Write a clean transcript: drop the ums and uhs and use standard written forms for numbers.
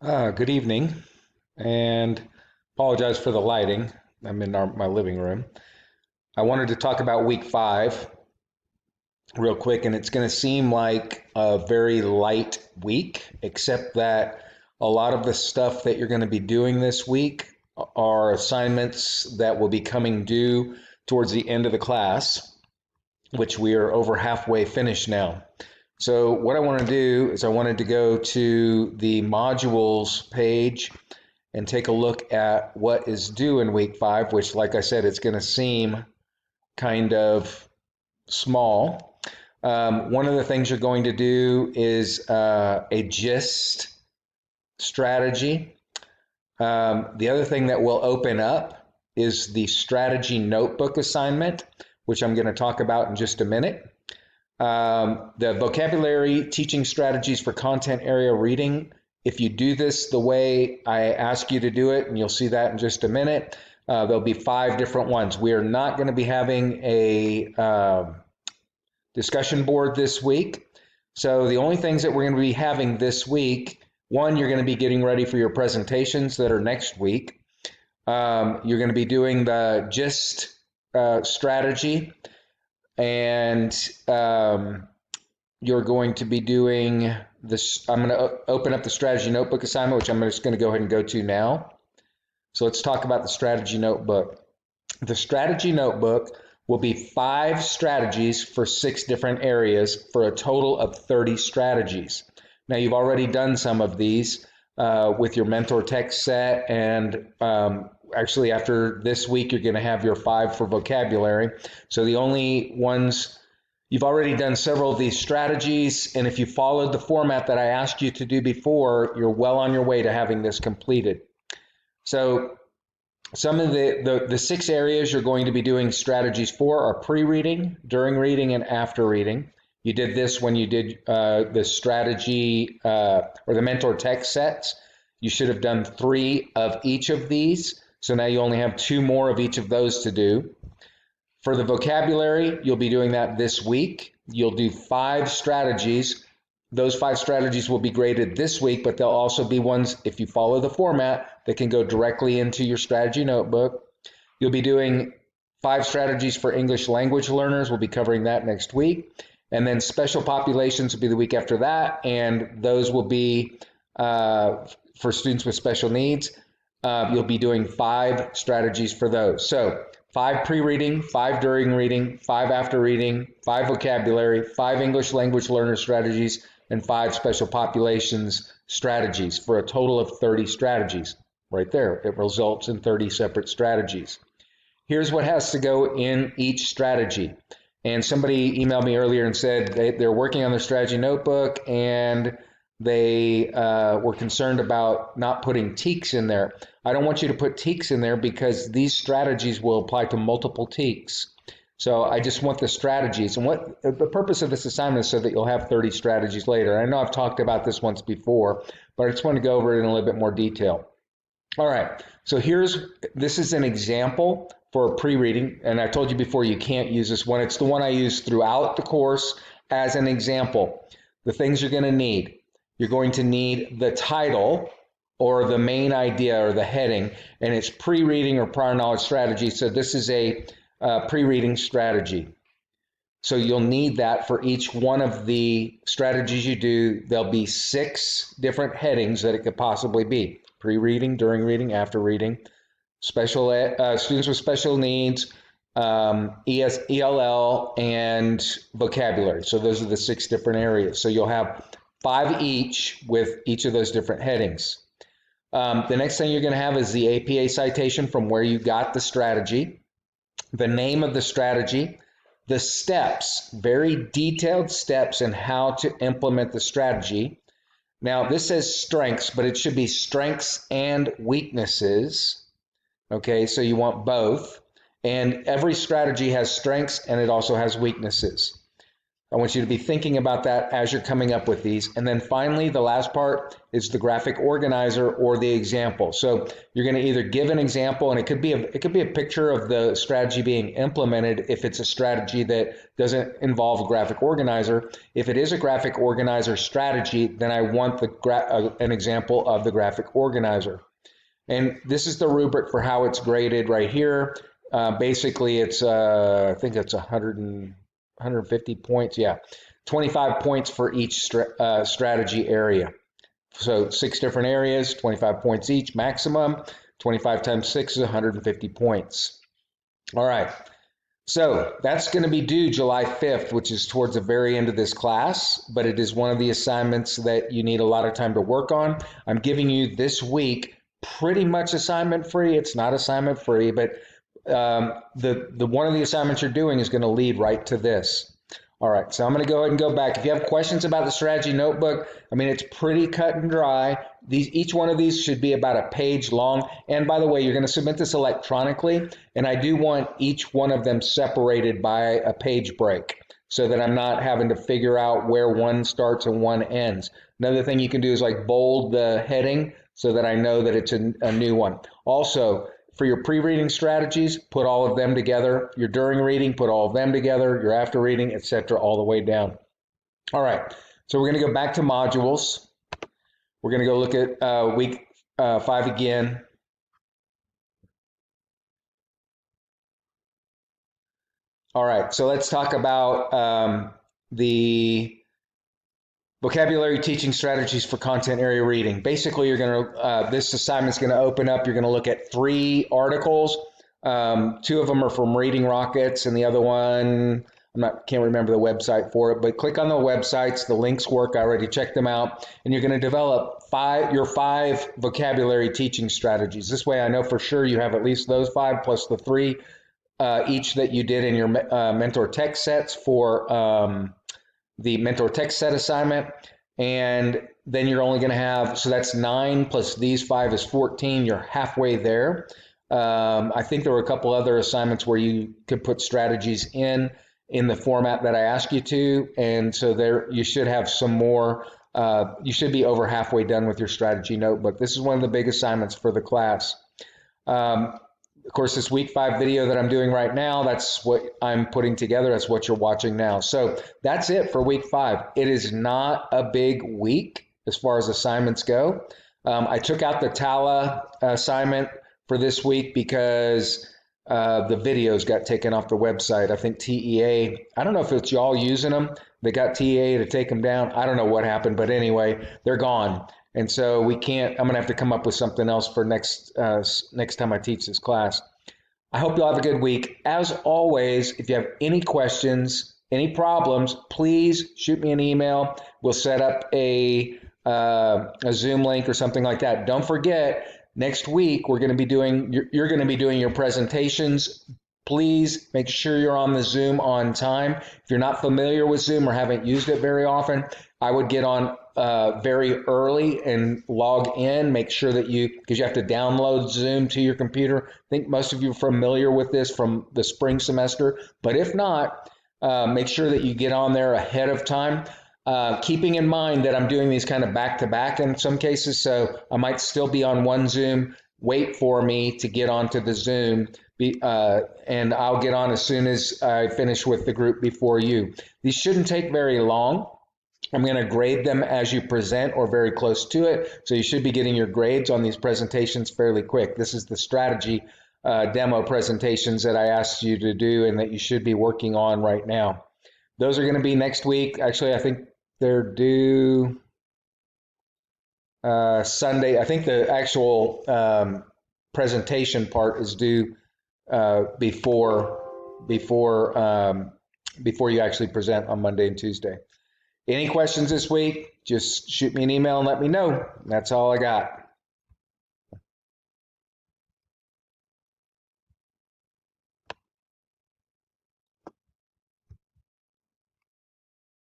Good evening, and apologize for the lighting. I'm in my living room. I wanted to talk about week 5 real quick, and it's going to seem like a very light week, except that a lot of the stuff that you're going to be doing this week are assignments that will be coming due towards the end of the class, which we are over halfway finished now. So what I want to do is I wanted to go to the modules page and take a look at what is due in week 5, which, like I said, it's going to seem kind of small. One of the things you're going to do is a GIST strategy. The other thing that will open up is the strategy notebook assignment, which I'm going to talk about in just a minute. The vocabulary teaching strategies for content area reading. If you do this the way I ask you to do it, and you'll see that in just a minute, there'll be 5 different ones. We are not going to be having a discussion board this week. So the only things that we're going to be having this week, one, you're going to be getting ready for your presentations that are next week. You're going to be doing the GIST strategy, and you're going to be doing this. I'm going to open up the strategy notebook assignment, which I'm just going to go ahead and go to now. So let's talk about the strategy notebook. The strategy notebook will be 5 strategies for 6 different areas for a total of 30 strategies. Now, you've already done some of these with your mentor text set, and actually after this week, you're going to have your 5 for vocabulary. So the only ones, you've already done several of these strategies, and if you followed the format that I asked you to do before, you're well on your way to having this completed. So some of the 6 areas you're going to be doing strategies for are pre-reading, during reading, and after reading. You did this when you did the strategy or the mentor text sets. You should have done 3 of each of these. So now you only have 2 more of each of those to do. For the vocabulary, you'll be doing that this week. You'll do 5 strategies. Those 5 strategies will be graded this week, but they'll also be ones, if you follow the format, that can go directly into your strategy notebook. You'll be doing 5 strategies for English language learners. We'll be covering that next week. And then special populations will be the week after that, and those will be for students with special needs. You'll be doing 5 strategies for those. So 5 pre-reading, 5 during reading, 5 after reading, 5 vocabulary, 5 English language learner strategies, and 5 special populations strategies for a total of 30 strategies. Right there, it results in 30 separate strategies. Here's what has to go in each strategy. And somebody emailed me earlier and said they're working on their strategy notebook and they were concerned about not putting TEKS in there. I don't want you to put TEKS in there because these strategies will apply to multiple TEKS. So I just want the strategies. And what the purpose of this assignment is so that you'll have 30 strategies later. I know I've talked about this once before, but I just want to go over it in a little bit more detail. All right, so this is an example for pre-reading, and I told you before you can't use this one. It's the one I use throughout the course as an example. The things you're going to need. You're going to need the title or the main idea or the heading, and it's pre-reading or prior knowledge strategy. So this is a pre-reading strategy. So you'll need that for each one of the strategies you do. There'll be 6 different headings that it could possibly be. Pre-reading, during reading, after reading, special students with special needs, ELL, and vocabulary. So those are the 6 different areas. So you'll have 5 each with each of those different headings. The next thing you're going to have is the APA citation from where you got the strategy, the name of the strategy, the steps, very detailed steps in how to implement the strategy. Now, this says strengths, but it should be strengths and weaknesses. Okay, so you want both. And every strategy has strengths and it also has weaknesses. I want you to be thinking about that as you're coming up with these. And then finally, the last part is the graphic organizer or the example. So you're going to either give an example, and it could be a picture of the strategy being implemented if it's a strategy that doesn't involve a graphic organizer. If it is a graphic organizer strategy, then I want an example of the graphic organizer. And this is the rubric for how it's graded right here. Basically, it's I think it's 150 points. Yeah, 25 points for each strategy area. So 6 different areas, 25 points each maximum. 25 times 6 is 150 points. All right. So that's going to be due July 5th, which is towards the very end of this class, but it is one of the assignments that you need a lot of time to work on. I'm giving you this week pretty much assignment free. It's not assignment free, but the one of the assignments you're doing is going to lead right to this. All right, so I'm going to go ahead and go back. If you have questions about the strategy notebook, I mean, it's pretty cut and dry. Each one of these should be about a page long. And by the way, you're going to submit this electronically, and I do want each one of them separated by a page break so that I'm not having to figure out where one starts and one ends. Another thing you can do is like bold the heading so that I know that it's a new one. Also, for your pre-reading strategies, put all of them together. Your during reading, put all of them together. Your after reading, etc., all the way down. All right, so we're going to go back to modules. We're going to go look at week 5 again. All right, so let's talk about the vocabulary teaching strategies for content area reading. Basically, you're going to this assignment's going to open up. You're going to look at 3 articles. 2 of them are from Reading Rockets, and the other one can't remember the website for it. But click on the websites. The links work. I already checked them out, and you're going to develop your 5 vocabulary teaching strategies. This way, I know for sure you have at least those 5 plus the 3 each that you did in your mentor text sets for the mentor text set assignment. And then you're only going to have, so that's 9 plus these 5 is 14. You're halfway there. I think there were a couple other assignments where you could put strategies in the format that I asked you to. And so there you should have some more. You should be over halfway done with your strategy notebook. This is one of the big assignments for the class. Of course, this week 5 video that I'm doing right now, that's what I'm putting together. That's what you're watching now. So that's it for week 5. It is not a big week as far as assignments go. I took out the Tala assignment for this week because the videos got taken off the website. I think TEA, I don't know if it's y'all using them. They got TEA to take them down. I don't know what happened, but anyway, they're gone. And so we can't, I'm going to have to come up with something else for next time I teach this class. I hope you'll have a good week. As always, if you have any questions, any problems, please shoot me an email. We'll set up a Zoom link or something like that. Don't forget, next week you're going to be doing your presentations. Please make sure you're on the Zoom on time. If you're not familiar with Zoom or haven't used it very often, I would get on very early and log in. Make sure that because you have to download Zoom to your computer. I think most of you are familiar with this from the spring semester, but if not, make sure that you get on there ahead of time. Keeping in mind that I'm doing these kind of back-to-back in some cases, so I might still be on one Zoom. Wait for me to get onto the Zoom, and I'll get on as soon as I finish with the group before you. These shouldn't take very long. I'm going to grade them as you present or very close to it, so you should be getting your grades on these presentations fairly quick. This is the strategy demo presentations that I asked you to do and that you should be working on right now. Those are going to be next week. Actually, I think they're due Sunday. I think the actual presentation part is due before you actually present on Monday and Tuesday. Any questions this week? Just shoot me an email and let me know. That's all I got.